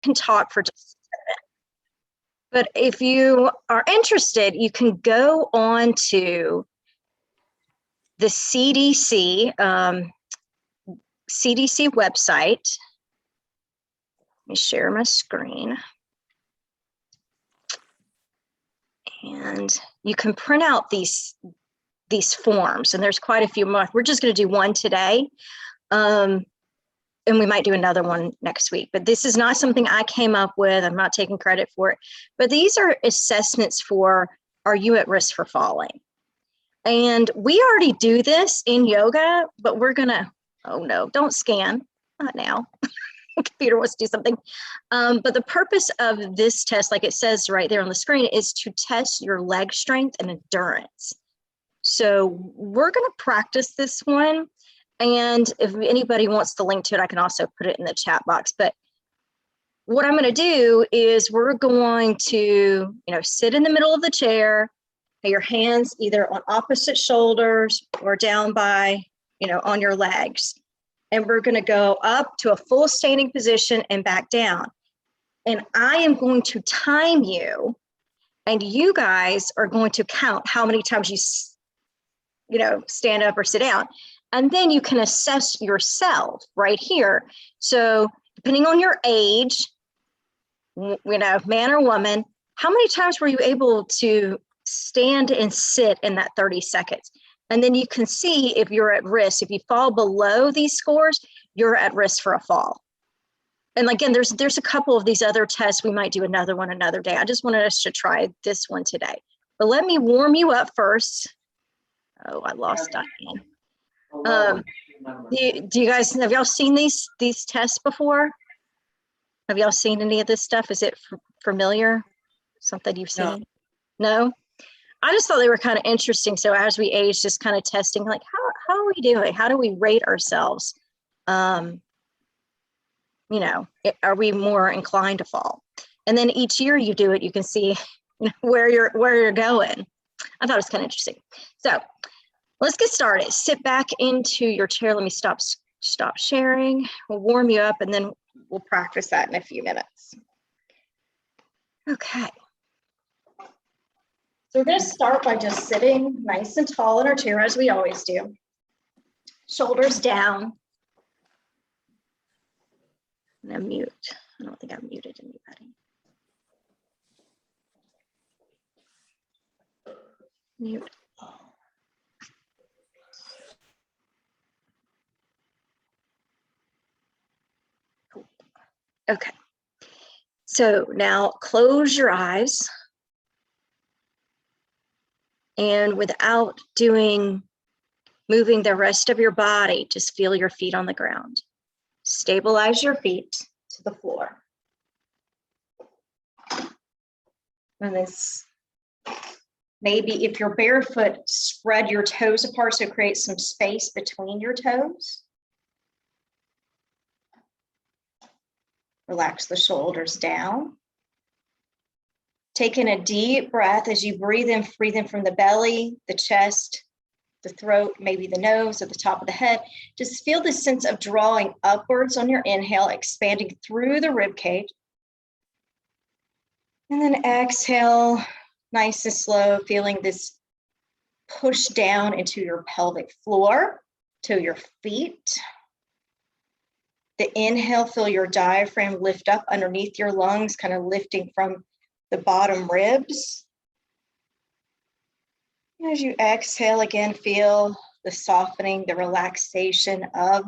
can talk for just a minute. But if you are interested, you can go on to the CDC website. Let me share my screen. And you can print out these forms, and there's quite a few more. We're just going to do one today. And we might do another one next week, but this is not something I came up with. I'm not taking credit for it, but these are assessments for, are you at risk for falling? And we already do this in yoga, but we're gonna, oh no, don't scan, not now. Computer wants to do something. But the purpose of this test, like it says right there on the screen, is to test your leg strength and endurance. So we're gonna practice this one. And if anybody wants the link to it, I can also put it in the chat box. But what I'm going to do is we're going to, sit in the middle of the chair, your hands either on opposite shoulders or down by, on your legs. And we're going to go up to a full standing position and back down. And I am going to time you, and you guys are going to count how many times you, stand up or sit down. And then you can assess yourself right here. So depending on your age, man or woman, how many times were you able to stand and sit in that 30 seconds? And then you can see if you're at risk. If you fall below these scores, you're at risk for a fall. And again, there's a couple of these other tests. We might do another one another day. I just wanted us to try this one today. But let me warm you up first. Oh, I lost Diane. Do you guys, have y'all seen these tests before? Have y'all seen any of this stuff? Is it familiar? Something you've seen? No? I just thought they were kind of interesting. So as we age, just kind of testing, like, how are we doing? How do we rate ourselves? Are we more inclined to fall? And then each year you do it, you can see where you're going. I thought it was kind of interesting. So let's get started. Sit back into your chair. Let me stop sharing. We'll warm you up, and then we'll practice that in a few minutes. Okay. So we're going to start by just sitting nice and tall in our chair, as we always do. Shoulders down. I'm going to mute. I don't think I muted anybody. Mute. Okay, so now close your eyes, and without moving the rest of your body, just feel your feet on the ground. Stabilize your feet to the floor. And this, maybe if you're barefoot, spread your toes apart so create some space between your toes. Relax the shoulders down. Take in a deep breath as you breathe in from the belly, the chest, the throat, maybe the nose or the top of the head. Just feel this sense of drawing upwards on your inhale, expanding through the rib cage. And then exhale, nice and slow, feeling this push down into your pelvic floor, to your feet. The inhale, feel your diaphragm lift up underneath your lungs, kind of lifting from the bottom ribs. As you exhale, again, feel the softening, the relaxation of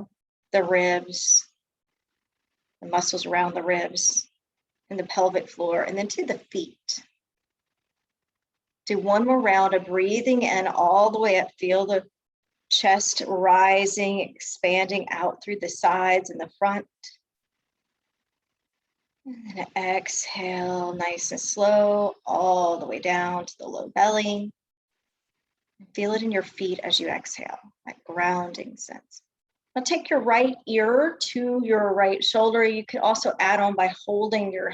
the ribs, the muscles around the ribs and the pelvic floor, and then to the feet. Do one more round of breathing in all the way up. Feel the chest rising, expanding out through the sides and the front. And then exhale, nice and slow, all the way down to the low belly. Feel it in your feet as you exhale, that grounding sense. Now take your right ear to your right shoulder. You can also add on by holding your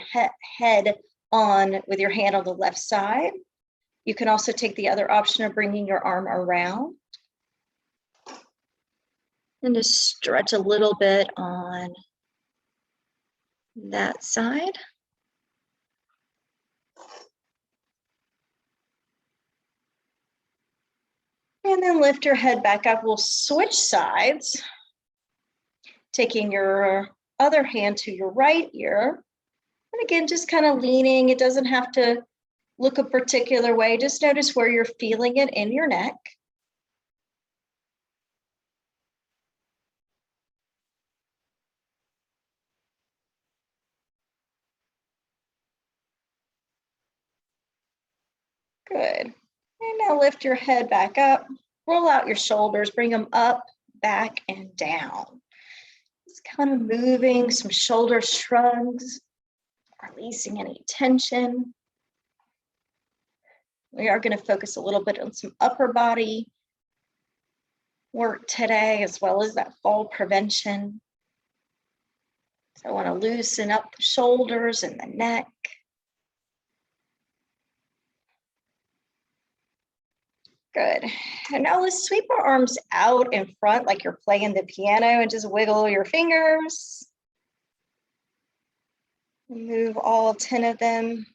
head on with your hand on the left side. You can also take the other option of bringing your arm around. And just stretch a little bit on That side. And then lift your head back up. We'll switch sides, taking your other hand to your right ear. And again, just kind of leaning. It doesn't have to look a particular way. Just notice where you're feeling it in your neck. Good. And now lift your head back up. Roll out your shoulders, bring them up, back, and down. Just kind of moving, some shoulder shrugs, releasing any tension. We are going to focus a little bit on some upper body work today, as well as that fall prevention. So I want to loosen up the shoulders and the neck. Good. And now let's sweep our arms out in front like you're playing the piano and just wiggle your fingers. Move all 10 of them.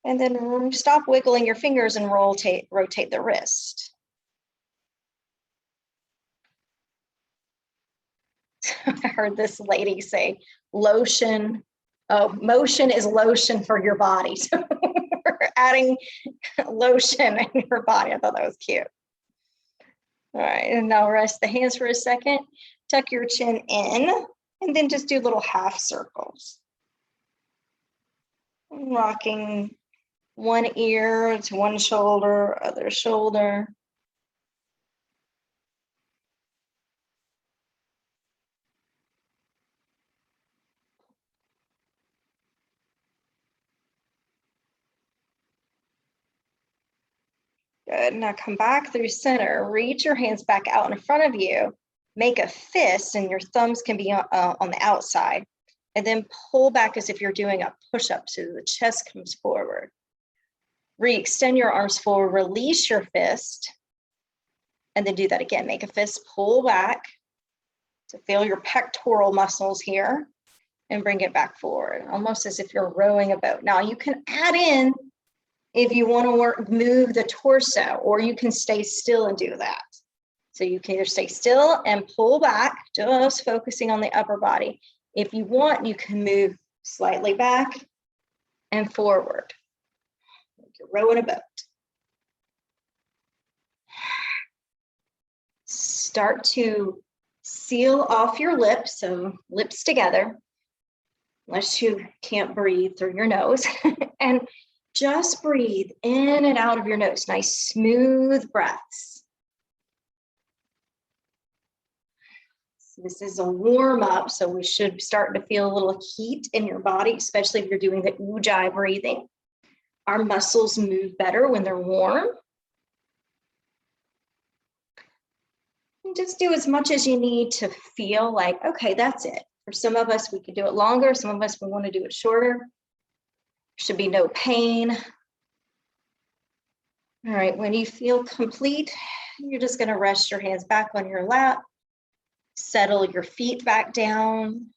And then stop wiggling your fingers and rotate the wrist. I heard this lady say, lotion. Oh, motion is lotion for your body. So we're adding lotion in your body. I thought that was cute. All right, and now rest the hands for a second. Tuck your chin in, and then just do little half circles. Rocking one ear to one shoulder, other shoulder. Good. Now come back through center. Reach your hands back out in front of you. Make a fist, and your thumbs can be on the outside. And then pull back as if you're doing a push-up so the chest comes forward. Re-extend your arms forward. Release your fist. And then do that again. Make a fist. Pull back to feel your pectoral muscles here. And bring it back forward, almost as if you're rowing a boat. Now you can add in if you want to move the torso, or you can stay still and do that. So you can either stay still and pull back, just focusing on the upper body. If you want, you can move slightly back and forward, like you're rowing a boat. Start to seal off your lips, so lips together, unless you can't breathe through your nose. And just breathe in and out of your nose. Nice, smooth breaths. So this is a warm up, so we should start to feel a little heat in your body, especially if you're doing the ujjayi breathing. Our muscles move better when they're warm. And just do as much as you need to feel like, okay, that's it. For some of us, we could do it longer. Some of us, we want to do it shorter. Should be no pain. All right, when you feel complete, you're just going to rest your hands back on your lap, settle your feet back down,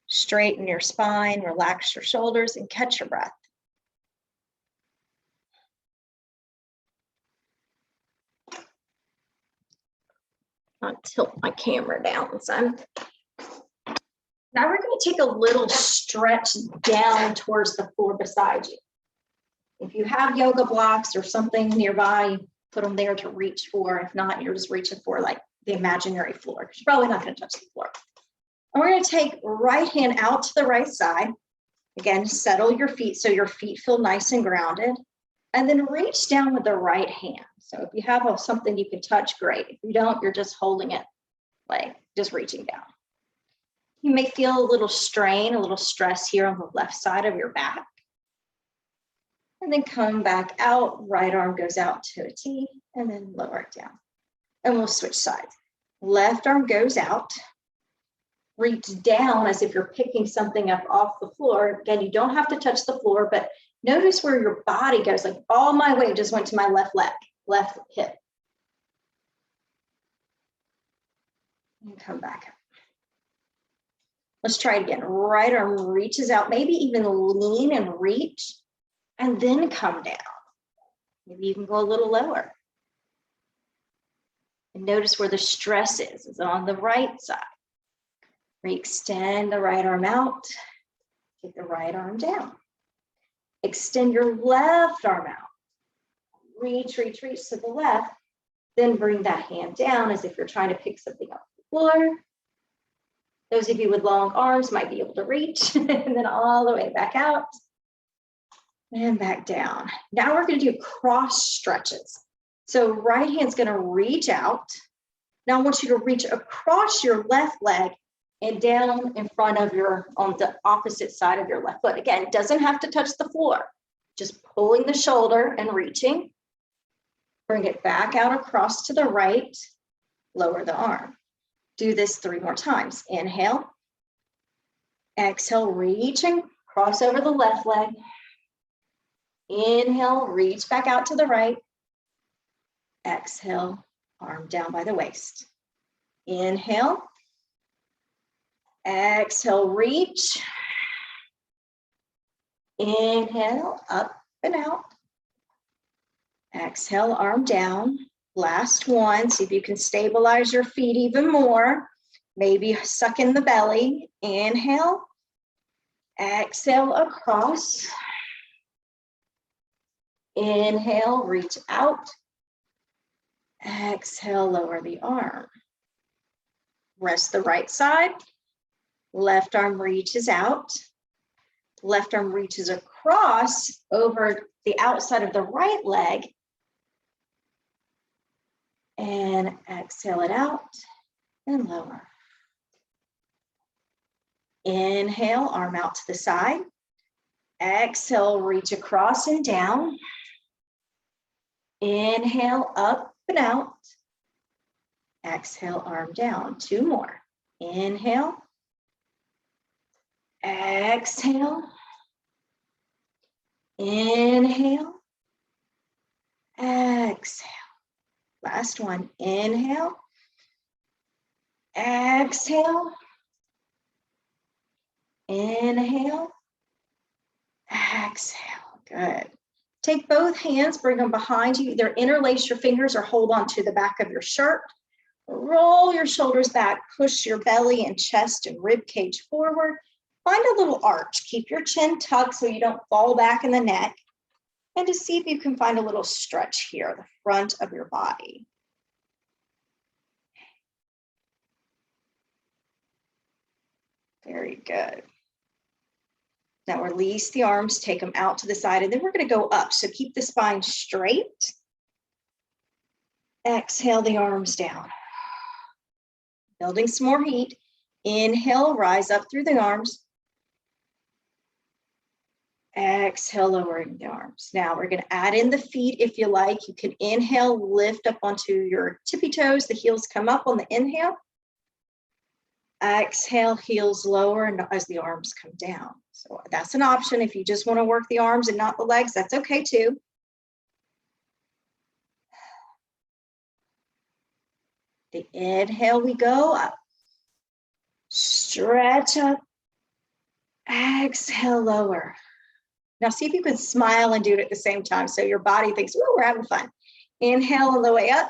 straighten your spine, relax your shoulders, and catch your breath. I'll tilt my camera down some. Now we're going to take a little stretch down towards the floor beside you. If you have yoga blocks or something nearby, put them there to reach for. If not, you're just reaching for like the imaginary floor, because you're probably not going to touch the floor. And we're going to take right hand out to the right side. Again, settle your feet so your feet feel nice and grounded. And then reach down with the right hand. So if you have something you can touch, great. If you don't, you're just holding it, like just reaching down. You may feel a little strain, a little stress here on the left side of your back. And then come back out, right arm goes out to a T, and then lower it down. And we'll switch sides. Left arm goes out, reach down as if you're picking something up off the floor. Again, you don't have to touch the floor, but notice where your body goes. Like all my weight just went to my left leg, left hip. And come back up. Let's try it again. Right arm reaches out, maybe even lean and reach, and then come down. Maybe you can go a little lower. And notice where the stress is on the right side. Re-extend the right arm out, take the right arm down. Extend your left arm out. Reach, reach, reach to the left. Then bring that hand down as if you're trying to pick something up the floor. Those of you with long arms might be able to reach, and then all the way back out and back down. Now we're going to do cross stretches. So right hand's going to reach out. Now I want you to reach across your left leg and down in front of on the opposite side of your left foot. Again, it doesn't have to touch the floor. Just pulling the shoulder and reaching. Bring it back out across to the right. Lower the arm. Do this 3 more times. Inhale. Exhale, reaching, cross over the left leg. Inhale, reach back out to the right. Exhale, arm down by the waist. Inhale. Exhale, reach. Inhale, up and out. Exhale, arm down. Last one. See if you can stabilize your feet even more. Maybe suck in the belly. Inhale. Exhale, across. Inhale, reach out. Exhale, lower the arm. Rest the right side. Left arm reaches out. Left arm reaches across over the outside of the right leg. And exhale it out and lower. Inhale, arm out to the side. Exhale, reach across and down. Inhale, up and out. Exhale, arm down. 2 more. Inhale. Exhale. Inhale. Exhale. Last one. Inhale. Exhale. Inhale. Exhale. Good. Take both hands, bring them behind you. Either interlace your fingers or hold on to the back of your shirt. Roll your shoulders back. Push your belly and chest and rib cage forward. Find a little arch. Keep your chin tucked so you don't fall back in the neck. And to see if you can find a little stretch here, the front of your body. Very good. Now release the arms, take them out to the side, and then we're going to go up. So keep the spine straight. Exhale the arms down. Building some more heat. Inhale, rise up through the arms. Exhale, lowering the arms. Now we're going to add in the feet if you like. You can inhale, lift up onto your tippy toes. The heels come up on the inhale. Exhale, heels lower and as the arms come down. So that's an option. If you just want to work the arms and not the legs, that's okay too. The inhale, we go up. Stretch up. Exhale, lower. Now see if you can smile and do it at the same time so your body thinks, oh, we're having fun. Inhale on the way up.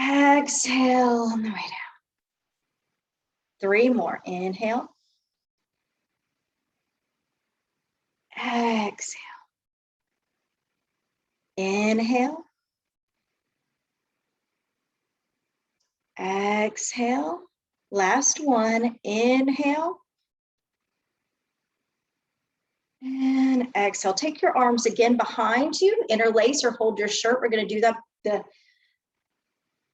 Exhale on the way down. 3 more. Inhale. Exhale. Inhale. Exhale. Last one. Inhale. And exhale. Take your arms again behind you. Interlace or hold your shirt. We're going to do the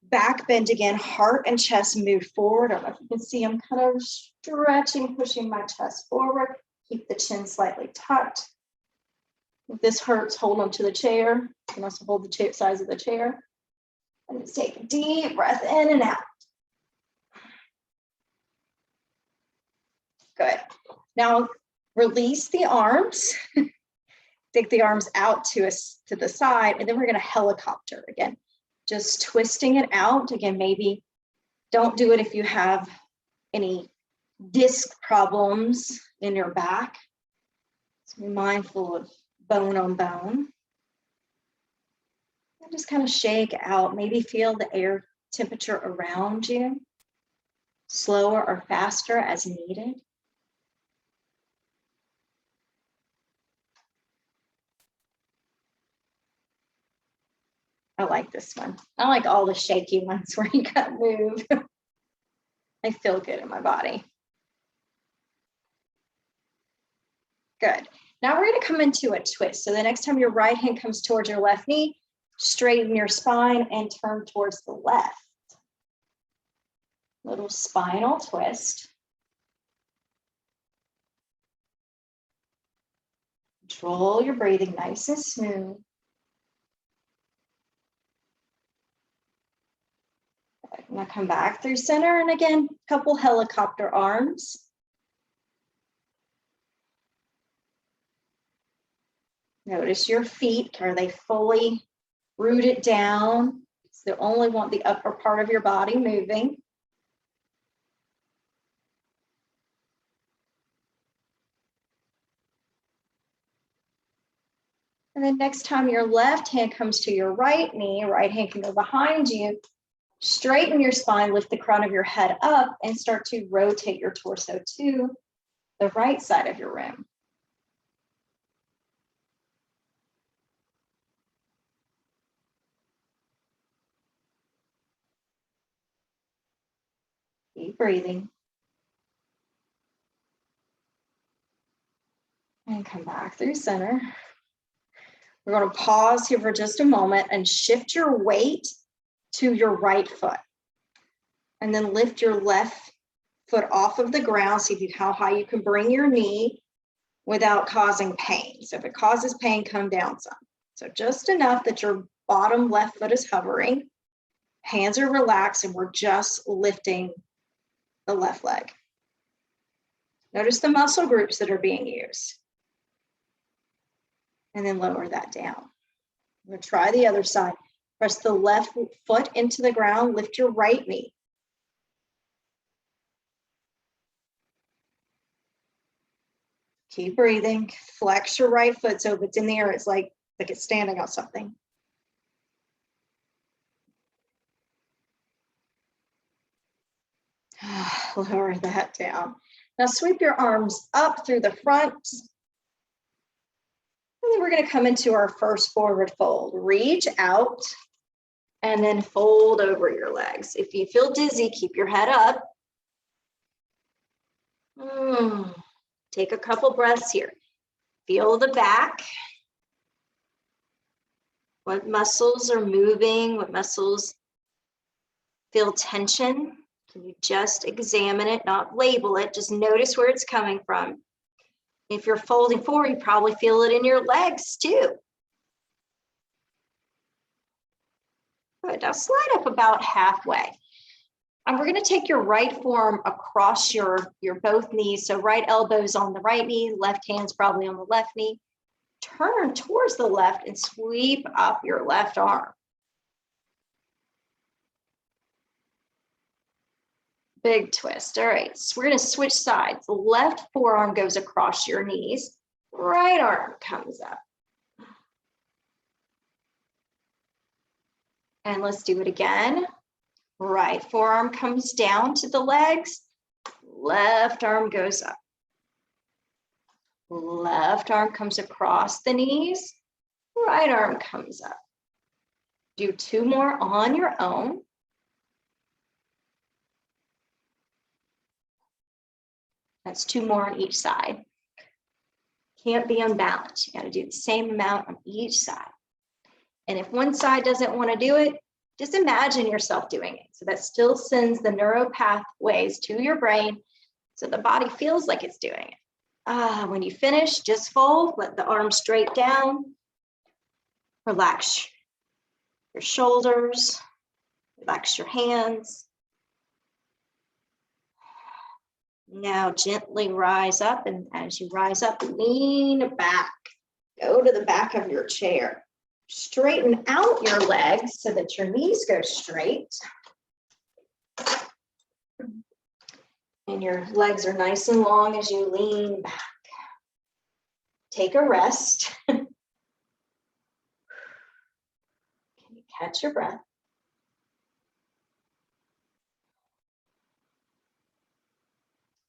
back bend again. Heart and chest move forward. I don't know if you can see I'm kind of stretching, pushing my chest forward. Keep the chin slightly tucked. If this hurts, hold on to the chair. You can also hold the sides of the chair. And let's take a deep breath in and out. Good. Now release the arms. Take the arms out to the side, and then we're going to helicopter again. Just twisting it out. Again, maybe Don't do it if you have any disc problems in your back. So be mindful of bone on bone. And just kind of shake out, maybe feel the air temperature around you, slower or faster as needed. I like this one. I like all the shaky ones where you gotta move. I feel good in my body. Good. Now we're gonna come into a twist. So the next time your right hand comes towards your left knee, straighten your spine and turn towards the left. Little spinal twist. Control your breathing nice and smooth. Now come back through center, and again, a couple helicopter arms. Notice your feet. Are they fully rooted down? So they only want the upper part of your body moving. And then next time your left hand comes to your right knee, right hand can go behind you. Straighten your spine, lift the crown of your head up, and start to rotate your torso to the right side of your room. Keep breathing. And come back through center. We're going to pause here for just a moment and shift your weight to your right foot. And then lift your left foot off of the ground. See how high you can bring your knee without causing pain. So if it causes pain, come down some. So just enough that your bottom left foot is hovering. Hands are relaxed, and we're just lifting the left leg. Notice the muscle groups that are being used. And then lower that down. I'm going to try the other side. Press the left foot into the ground, lift your right knee. Keep breathing, flex your right foot so if it's in the air, it's like it's standing on something. Lower that down. Now sweep your arms up through the front. And then we're going to come into our first forward fold. Reach out and then fold over your legs. If you feel dizzy, keep your head up. Take a couple breaths here. Feel the back. What muscles are moving? What muscles feel tension? Can you just examine it, not label it, just notice where it's coming from. If you're folding forward, you probably feel it in your legs too. Good, now slide up about halfway. And we're gonna take your right forearm across your both knees. So right elbow's on the right knee, left hand's probably on the left knee. Turn towards the left and sweep up your left arm. Big twist. All right, so we're gonna switch sides. The left forearm goes across your knees. Right arm comes up. And let's do it again. Right forearm comes down to the legs. Left arm goes up. Left arm comes across the knees. Right arm comes up. Do 2 more on your own. That's 2 more on each side. Can't be unbalanced. You got to do the same amount on each side. And if one side doesn't want to do it, just imagine yourself doing it. So that still sends the neural pathways to your brain so the body feels like it's doing it. When you finish, just fold, let the arms straight down. Relax your shoulders, relax your hands. Now gently rise up, and as you rise up, lean back. Go to the back of your chair. Straighten out your legs so that your knees go straight. And your legs are nice and long as you lean back. Take a rest. Can you catch your breath?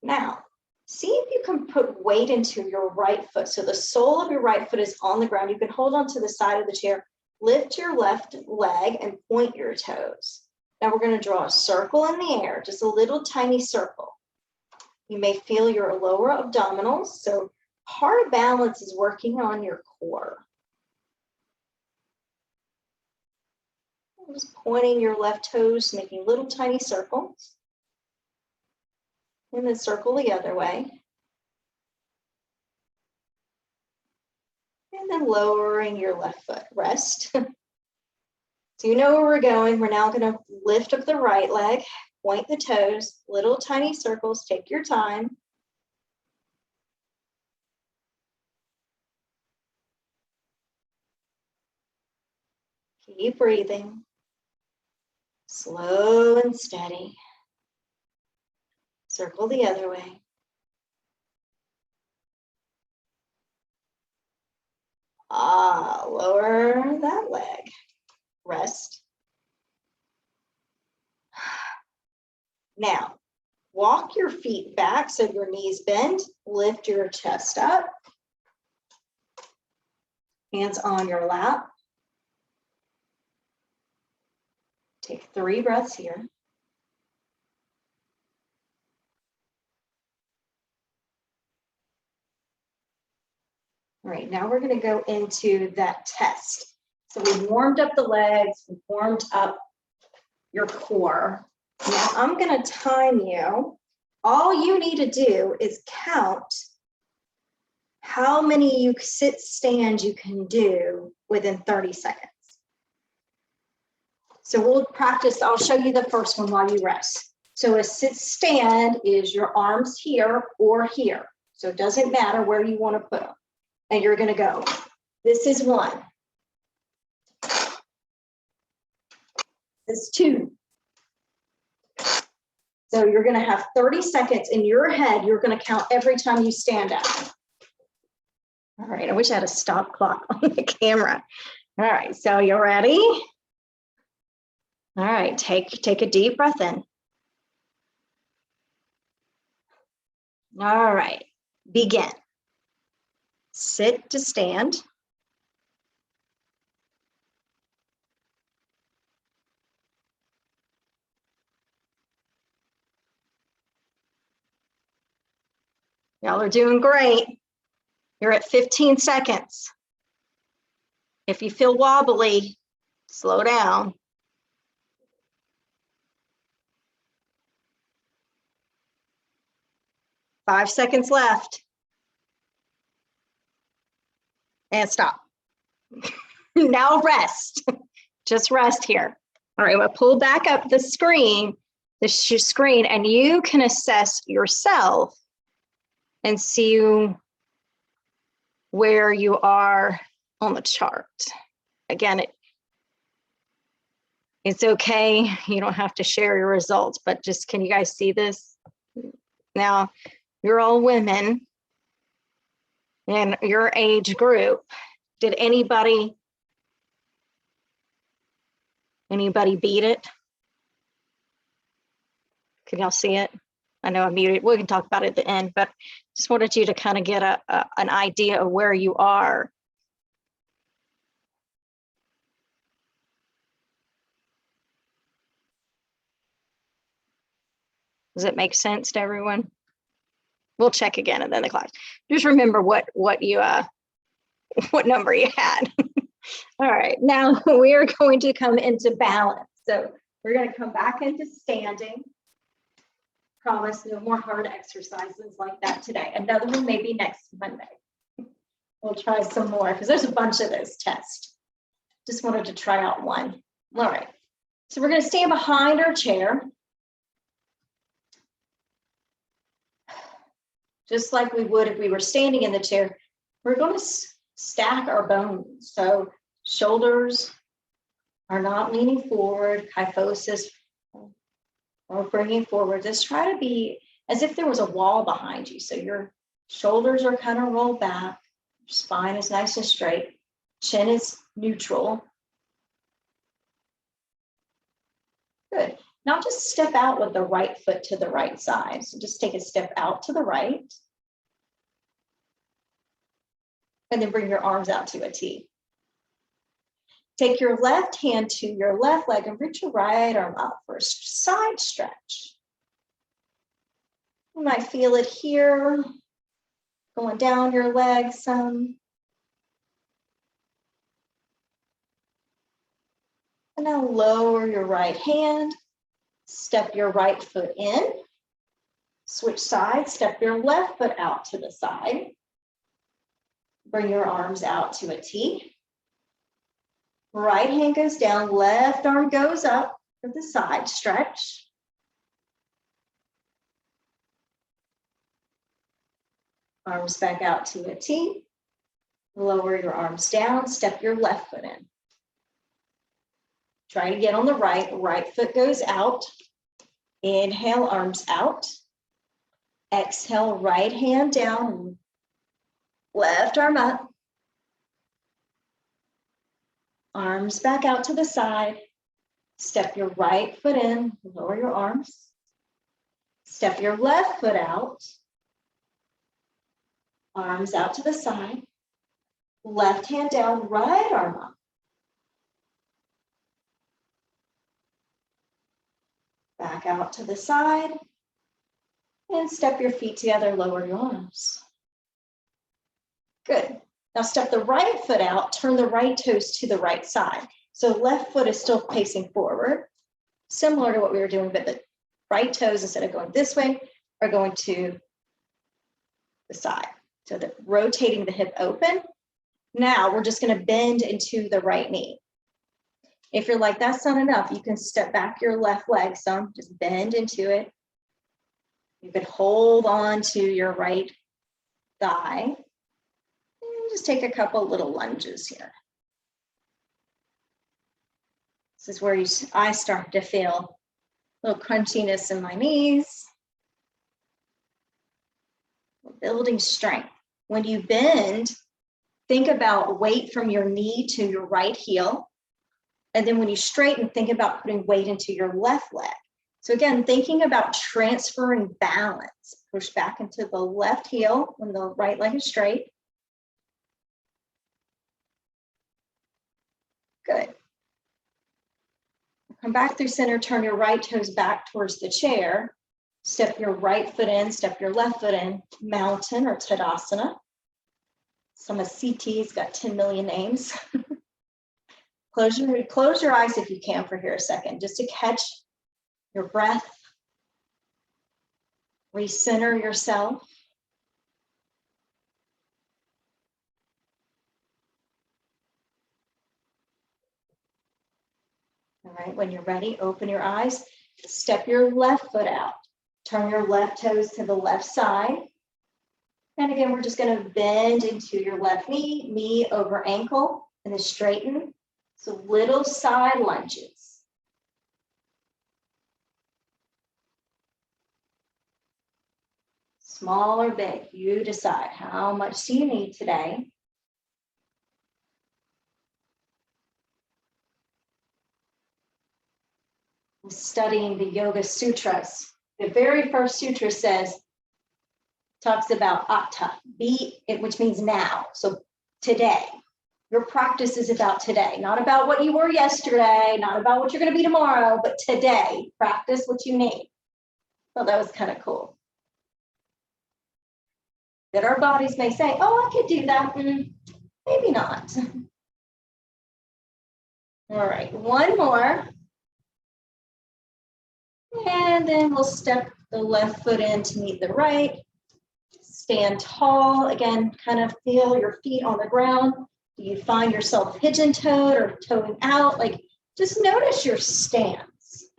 Now, see if you can put weight into your right foot. So the sole of your right foot is on the ground. You can hold on to the side of the chair, lift your left leg and point your toes. Now we're going to draw a circle in the air, just a little tiny circle. You may feel your lower abdominals. So part of balance is working on your core. Just pointing your left toes, making little tiny circles. And then circle the other way. And then lowering your left foot. Rest. So you know where we're going. We're now going to lift up the right leg, point the toes, little tiny circles. Take your time. Keep breathing. Slow and steady. Circle the other way. Lower that leg. Rest. Now, walk your feet back so your knees bend. Lift your chest up. Hands on your lap. Take 3 breaths here. All right, now we're going to go into that test. So we warmed up the legs, we warmed up your core. Now I'm going to time you. All you need to do is count how many you sit stand you can do within 30 seconds. So we'll practice. I'll show you the first one while you rest. So a sit stand is your arms here or here. So it doesn't matter where you want to put them. And you're going to go. This is 1. This is 2. So you're going to have 30 seconds in your head. You're going to count every time you stand up. All right. I wish I had a stop clock on the camera. All right. So you're ready? All right. Take a deep breath in. All right. Begin. Sit to stand. Y'all are doing great. You're at 15 seconds. If you feel wobbly, slow down. Five seconds left. And stop. Now rest. Just rest here. All right, we'll pull back up the screen, and you can assess yourself and see where you are on the chart. Again, it's okay. You don't have to share your results, but just, can you guys see this? Now, you're all women in your age group. Did anybody beat it? Can y'all see it? I know I'm muted. We can talk about it at the end, but just wanted you to kind of get an idea of where you are. Does it make sense to everyone? We'll check again and then the class. Just remember what number you had. All right, now we are going to come into balance. So we're going to come back into standing. Promise no more hard exercises like that today. Another one maybe next Monday. We'll try some more because there's a bunch of those tests. Just wanted to try out one. All right, so we're going to stand behind our chair. Just like we would if we were standing in the chair. We're going to stack our bones. So shoulders are not leaning forward, kyphosis or bringing forward. Just try to be as if there was a wall behind you. So your shoulders are kind of rolled back, your spine is nice and straight, chin is neutral. Good. Now just step out with the right foot to the right side. So just take a step out to the right. And then bring your arms out to a T. Take your left hand to your left leg and reach your right arm up for a side stretch. You might feel it here, going down your leg some. And now lower your right hand, step your right foot in, switch sides, step your left foot out to the side. Bring your arms out to a T. Right hand goes down, left arm goes up for the side stretch. Arms back out to a T. Lower your arms down, step your left foot in. Try to get on the right foot goes out. Inhale, arms out. Exhale, right hand down, left arm up. Arms back out to the side. Step your right foot in, lower your arms. Step your left foot out. Arms out to the side. Left hand down, right arm up. Back out to the side. And step your feet together, lower your arms. Good. Now step the right foot out, turn the right toes to the right side. So left foot is still facing forward, similar to what we were doing, but the right toes, instead of going this way, are going to the side. So rotating the hip open. Now we're just going to bend into the right knee. If you're like, that's not enough, you can step back your left leg some, just bend into it. You can hold on to your right thigh. Just take a couple little lunges here. This is where I start to feel a little crunchiness in my knees. We're building strength. When you bend, think about weight from your knee to your right heel. And then when you straighten, think about putting weight into your left leg. So again, thinking about transferring balance. Push back into the left heel when the right leg is straight. Good. Come back through center, turn your right toes back towards the chair. Step your right foot in, step your left foot in, mountain or Tadasana. Some of CT's got 10 million names. Close your eyes if you can for here a second, just to catch your breath. Recenter yourself. All right, when you're ready, open your eyes, step your left foot out, turn your left toes to the left side. And again, we're just going to bend into your left knee, knee over ankle, and then straighten. So little side lunges. Small or big, you decide. How much do you need today? Studying the Yoga Sutras. The very first sutra talks about atta, which means now. So today, your practice is about today, not about what you were yesterday, not about what you're going to be tomorrow, but today, practice what you need. Well, that was kind of cool. That our bodies may say, oh, I could do that. Maybe not. All right, one more. And then we'll step the left foot in to meet the right. Stand tall. Again, kind of feel your feet on the ground. Do you find yourself pigeon-toed or toeing out? Like, just notice your stance.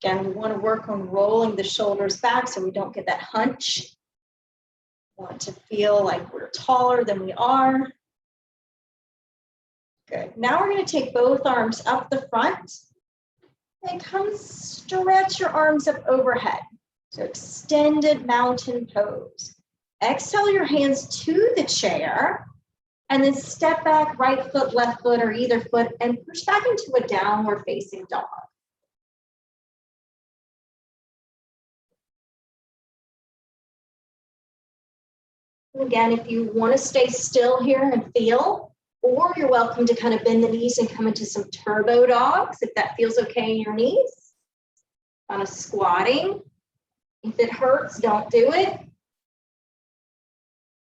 Again, we want to work on rolling the shoulders back so we don't get that hunch. We want to feel like we're taller than we are. Good. Now we're going to take both arms up the front and come stretch your arms up overhead. So extended mountain pose. Exhale your hands to the chair and then step back, right foot, left foot, or either foot, and push back into a downward facing dog. Again, if you want to stay still here and feel, or you're welcome to kind of bend the knees and come into some turbo dogs, if that feels okay in your knees. Kind of squatting. If it hurts, don't do it.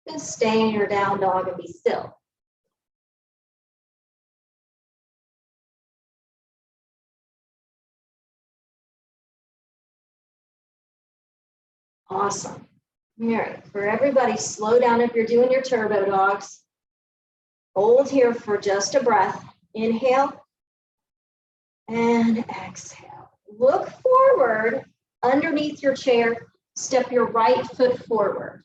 Just stay in your down dog and be still. Awesome. All right, for everybody, slow down if you're doing your turbo dogs. Hold here for just a breath. Inhale and exhale. Look forward underneath your chair. Step your right foot forward.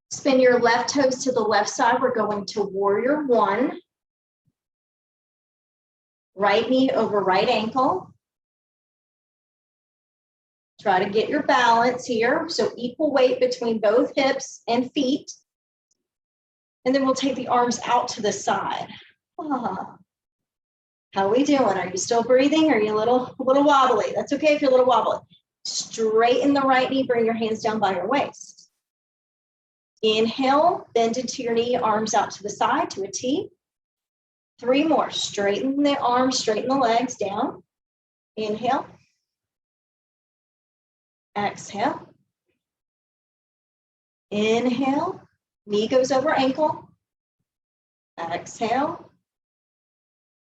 Spin your left toes to the left side. We're going to warrior one. Right knee over right ankle. Try to get your balance here. So equal weight between both hips and feet. And then we'll take the arms out to the side. How are we doing? Are you still breathing? Are you a little wobbly? That's okay if you're a little wobbly. Straighten the right knee, bring your hands down by your waist. Inhale, bend into your knee, arms out to the side to a T. 3 more. Straighten the arms, straighten the legs down. Inhale. Exhale. Inhale. Knee goes over ankle. Exhale.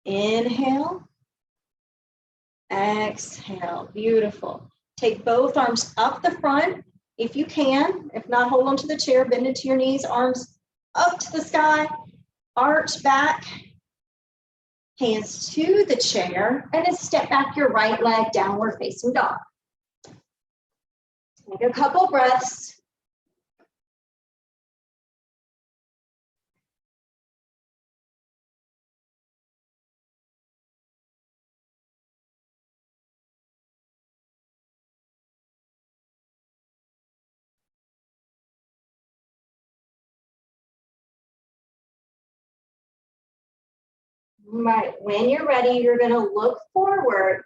Inhale. Exhale. Beautiful. Take both arms up the front if you can. If not, hold onto the chair, bend into your knees, arms up to the sky, arch back, hands to the chair, and then step back your right leg, downward facing dog. Take a couple breaths. Right, when you're ready, you're going to look forward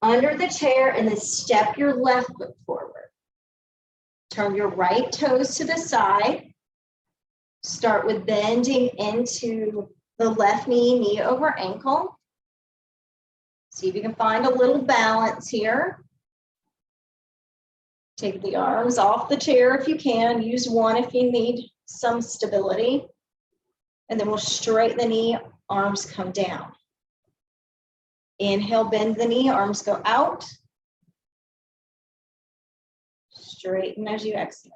under the chair and then step your left foot forward. Turn your right toes to the side. Start with bending into the left knee, knee over ankle. See if you can find a little balance here. Take the arms off the chair if you can. Use one if you need some stability. And then we'll straighten the knee, arms come down. Inhale, bend the knee, arms go out. Straighten as you exhale.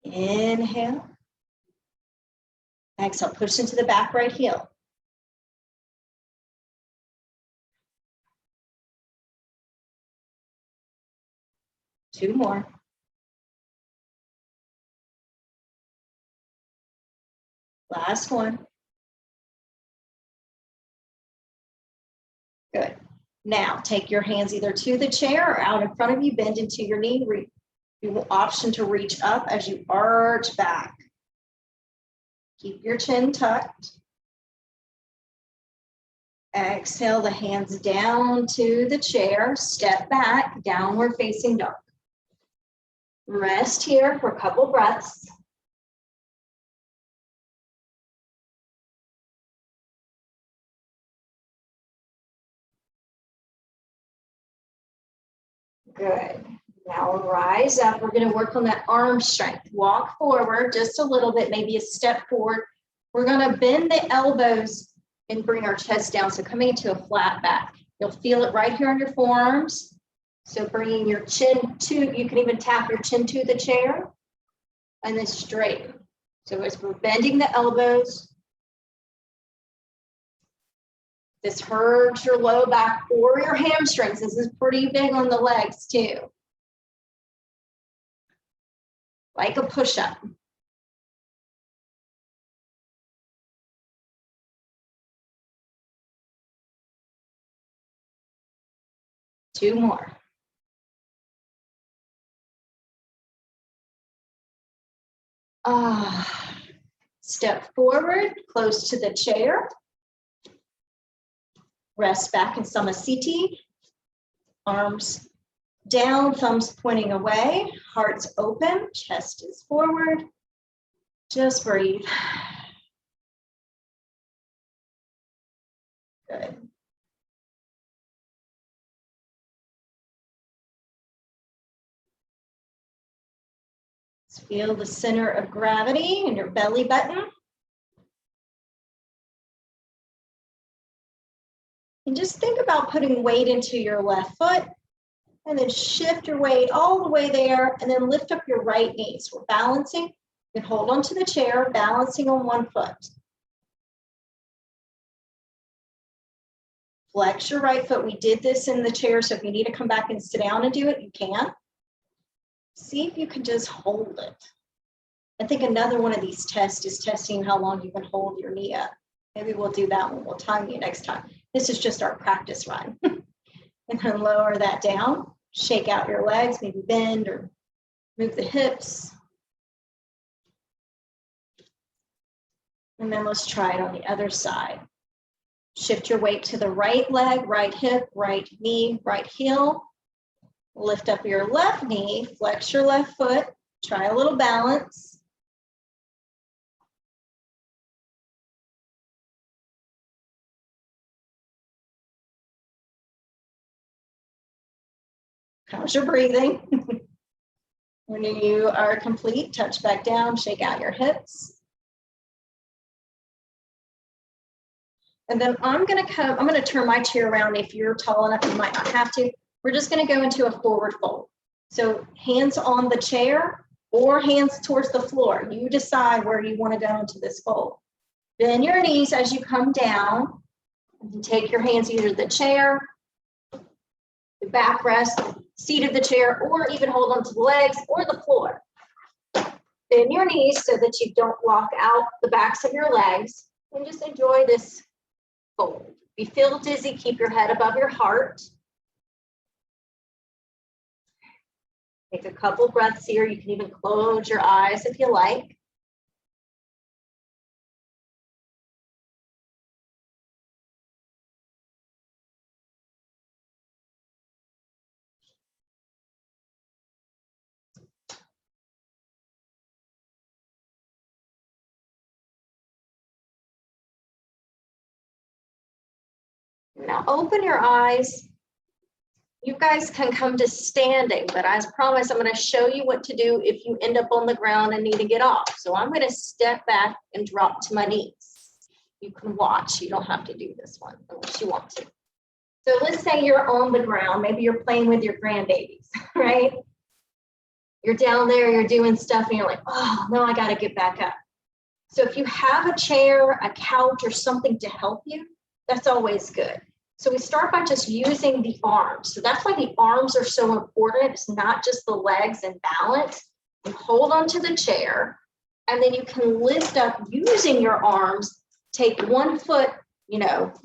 Inhale. Exhale, push into the back right heel. Two more. Last one. Good. Now take your hands either to the chair or out in front of you, bend into your knee. You will option to reach up as you arch back. Keep your chin tucked. Exhale the hands down to the chair, step back, downward facing dog. Rest here for a couple breaths. Good. Now rise up. We're going to work on that arm strength. Walk forward just a little bit, maybe a step forward. We're going to bend the elbows and bring our chest down. So coming into a flat back. You'll feel it right here on your forearms. So bringing your chin to, you can even tap your chin to the chair and then straighten. So as we're bending the elbows, this hurts your low back or your hamstrings. This is pretty big on the legs too. Like a push-up. 2 more. Step forward, close to the chair. Rest back in Samasthiti. Arms down, thumbs pointing away, heart's open, chest is forward. Just breathe. Good. Feel the center of gravity in your belly button. And just think about putting weight into your left foot and then shift your weight all the way there and then lift up your right knee. So we're balancing. You can hold onto the chair, balancing on one foot. Flex your right foot. We did this in the chair, so if you need to come back and sit down and do it, you can. See if you can just hold it. I think another one of these tests is testing how long you can hold your knee up. Maybe we'll do that one. We'll time you next time. This is just our practice run. And then lower that down. Shake out your legs, maybe bend or move the hips. And then let's try it on the other side. Shift your weight to the right leg, right hip, right knee, right heel. Lift up your left knee, flex your left foot, try a little balance. How's your breathing? When you are complete, touch back down, shake out your hips. And then I'm gonna turn my chair around. If you're tall enough, you might not have to. We're just gonna go into a forward fold. So hands on the chair or hands towards the floor. You decide where you wanna go into this fold. Bend your knees as you come down. And take your hands either the chair, the backrest, seat of the chair, or even hold onto the legs or the floor. Bend your knees so that you don't lock out the backs of your legs, and just enjoy this fold. If you feel dizzy, keep your head above your heart. Take a couple breaths here. You can even close your eyes if you like. Now open your eyes. You guys can come to standing, but as promised, I'm going to show you what to do if you end up on the ground and need to get off. So I'm going to step back and drop to my knees. You can watch. You don't have to do this one unless you want to. So let's say you're on the ground. Maybe you're playing with your grandbabies, right? You're down there, you're doing stuff, and you're like, oh, no, I got to get back up. So if you have a chair, a couch, or something to help you, that's always good. So we start by just using the arms. So that's why the arms are so important. It's not just the legs and balance. You hold onto the chair, and then you can lift up using your arms. Take one foot,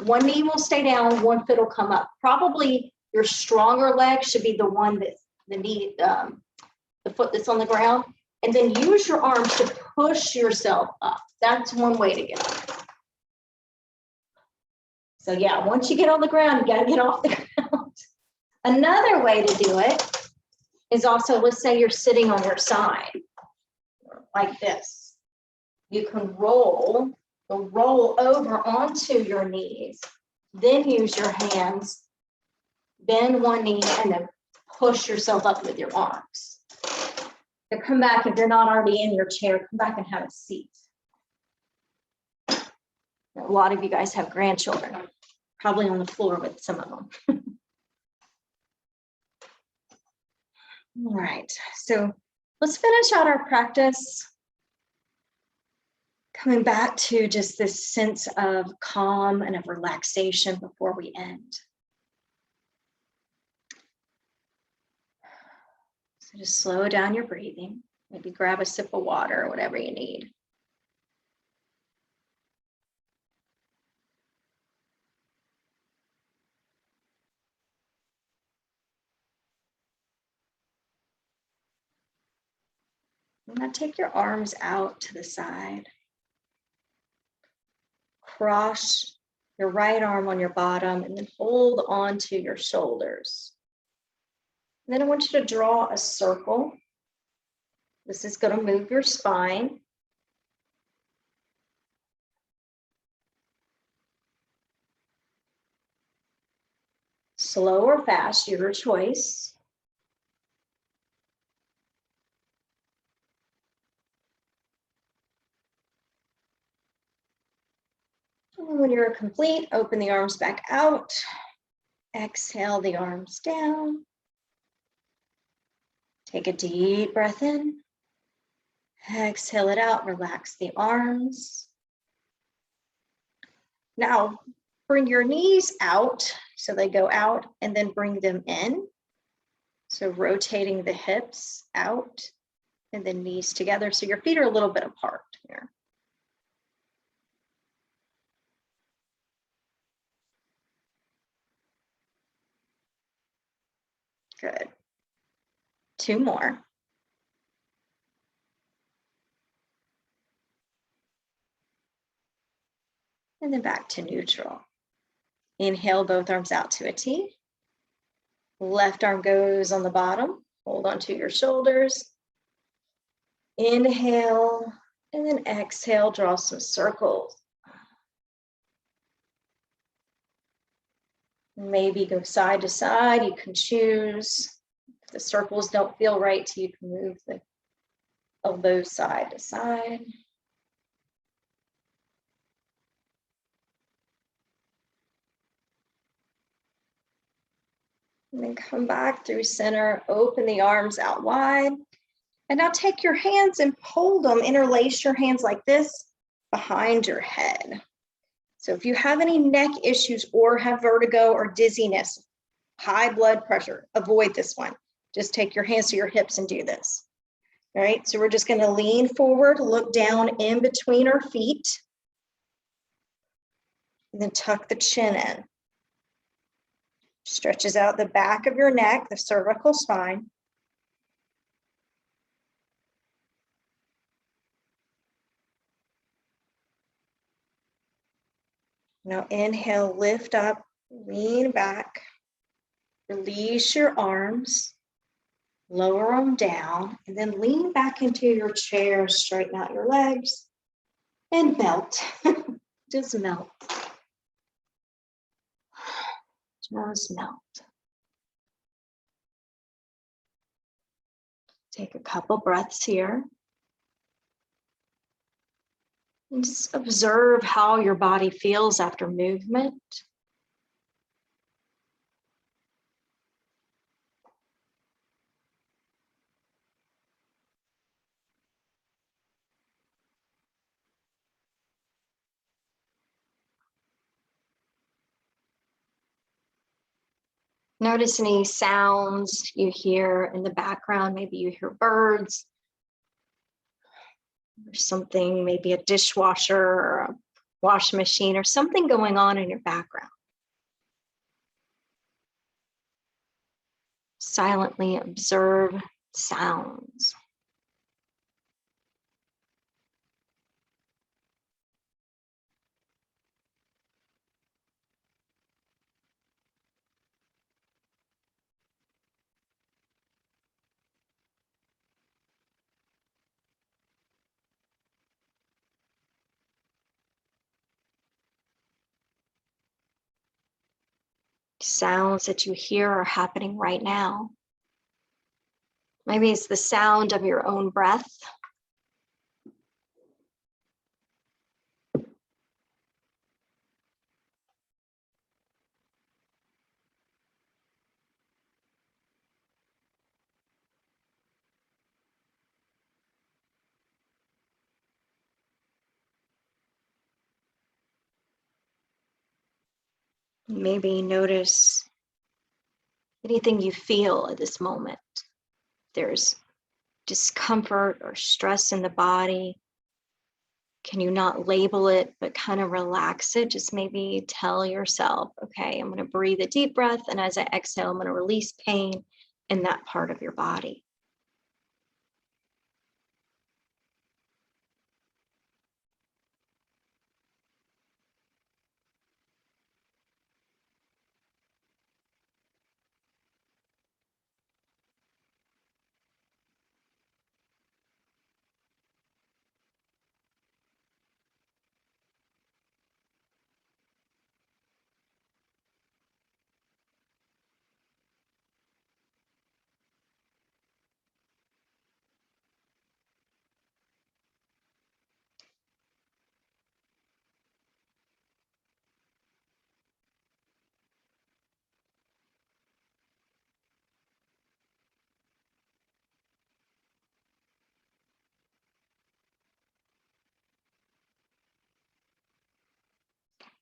one knee will stay down, one foot will come up. Probably your stronger leg should be the one that the foot that's on the ground. And then use your arms to push yourself up. That's one way to get up. So yeah, once you get on the ground, you got to get off the ground. Another way to do it is also, let's say you're sitting on your side like this. You can roll over onto your knees, then use your hands, bend one knee, and then push yourself up with your arms. So come back, if you're not already in your chair, come back and have a seat. A lot of you guys have grandchildren, probably on the floor with some of them. All right, so let's finish out our practice. Coming back to just this sense of calm and of relaxation before we end. So just slow down your breathing. Maybe grab a sip of water or whatever you need. Now take your arms out to the side. Cross your right arm on your bottom and then hold on to your shoulders. And then I want you to draw a circle. This is going to move your spine. Slow or fast, your choice. And when you're complete, open the arms back out. Exhale the arms down. Take a deep breath in. Exhale it out, relax the arms. Now, bring your knees out so they go out and then bring them in. So rotating the hips out and then knees together. So your feet are a little bit apart here. Good. 2 more. And then back to neutral. Inhale, both arms out to a T. Left arm goes on the bottom. Hold on to your shoulders. Inhale, and then exhale, draw some circles. Maybe go side to side, you can choose. If the circles don't feel right to you, can move the elbows side to side. And then come back through center, open the arms out wide. And now take your hands and hold them, interlace your hands like this behind your head. So if you have any neck issues or have vertigo or dizziness, high blood pressure, avoid this one. Just take your hands to your hips and do this. All right, so we're just going to lean forward, look down in between our feet, and then tuck the chin in. Stretches out the back of your neck, the cervical spine. Now inhale, lift up, lean back, release your arms, lower them down, and then lean back into your chair, straighten out your legs, and melt. Just melt. Just melt. Take a couple breaths here. And just observe how your body feels after movement. Notice any sounds you hear in the background. Maybe you hear birds or something, maybe a dishwasher or a washing machine or something going on in your background. Silently observe sounds. Sounds that you hear are happening right now. Maybe it's the sound of your own breath. Maybe notice anything you feel at this moment. There's discomfort or stress in the body. Can you not label it, but kind of relax it? Just maybe tell yourself, okay, I'm going to breathe a deep breath. And as I exhale, I'm going to release pain in that part of your body.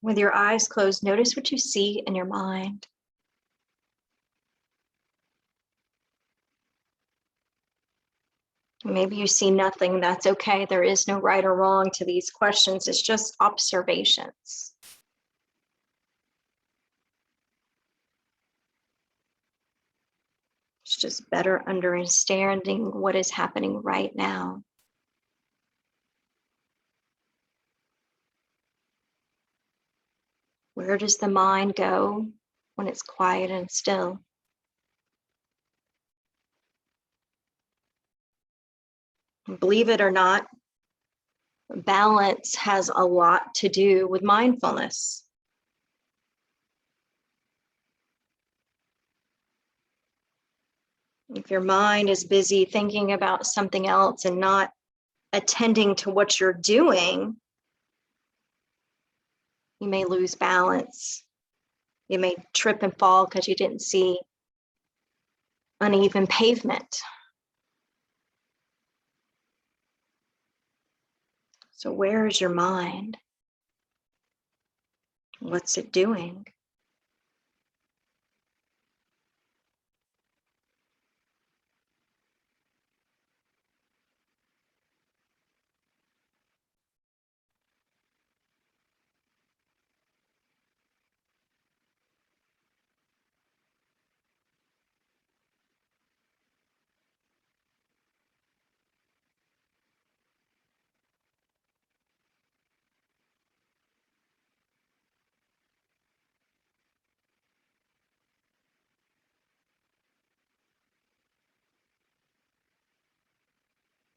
With your eyes closed, notice what you see in your mind. Maybe you see nothing. That's okay. There is no right or wrong to these questions. It's just observations. It's just better understanding what is happening right now. Where does the mind go when it's quiet and still? Believe it or not, balance has a lot to do with mindfulness. If your mind is busy thinking about something else and not attending to what you're doing, you may lose balance. You may trip and fall because you didn't see uneven pavement. So where is your mind? What's it doing?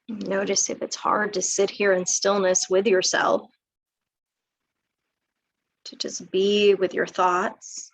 Notice if it's hard to sit here in stillness with yourself, to just be with your thoughts.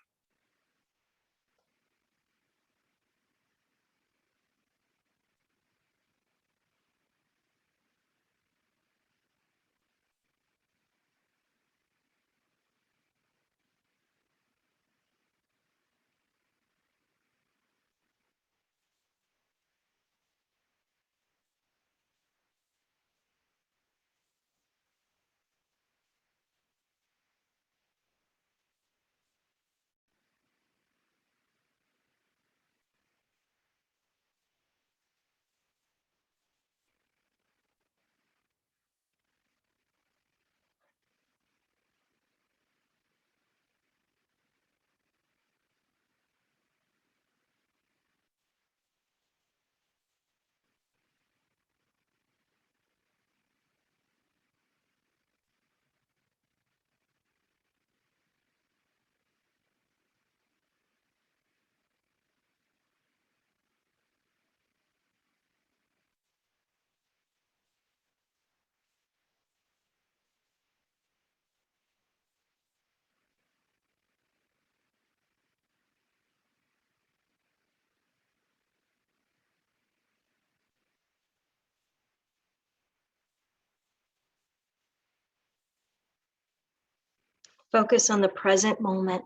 Focus on the present moment.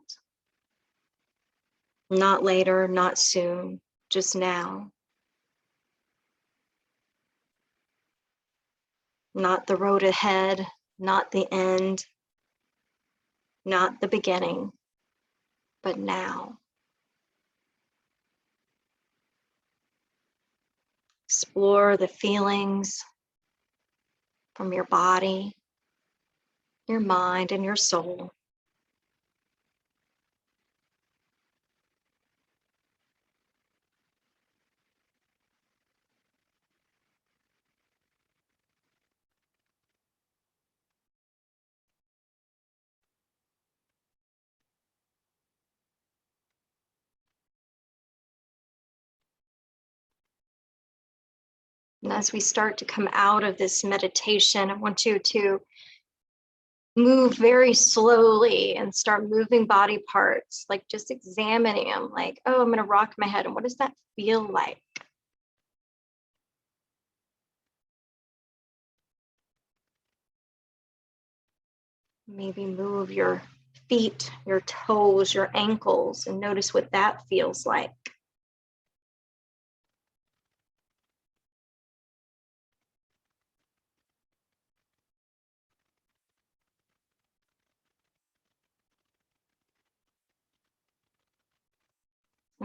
Not later, not soon, just now. Not the road ahead, not the end, not the beginning, but now. Explore the feelings from your body, your mind, and your soul. And as we start to come out of this meditation, I want you to move very slowly and start moving body parts, like just examining them, like, oh, I'm going to rock my head. And what does that feel like? Maybe move your feet, your toes, your ankles, and notice what that feels like.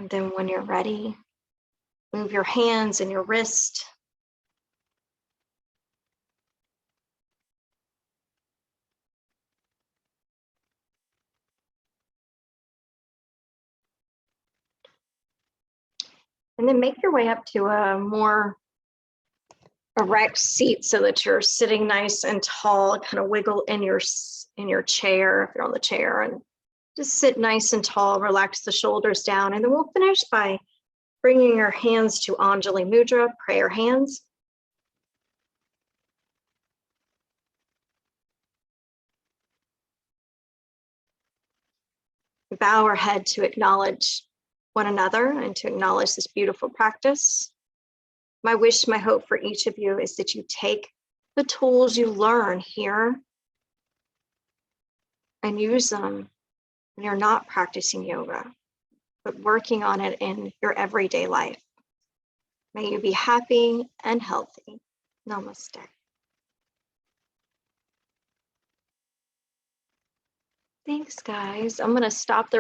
And then when you're ready, move your hands and your wrist. And then make your way up to a more erect seat so that you're sitting nice and tall. Kind of wiggle in your chair if you're on the chair, and just sit nice and tall, relax the shoulders down. And then we'll finish by bringing your hands to Anjali Mudra, prayer hands. Bow our head to acknowledge one another and to acknowledge this beautiful practice. My wish, my hope for each of you is that you take the tools you learn here and use them when you're not practicing yoga, but working on it in your everyday life. May you be happy and healthy. Namaste. Thanks, guys. I'm going to stop the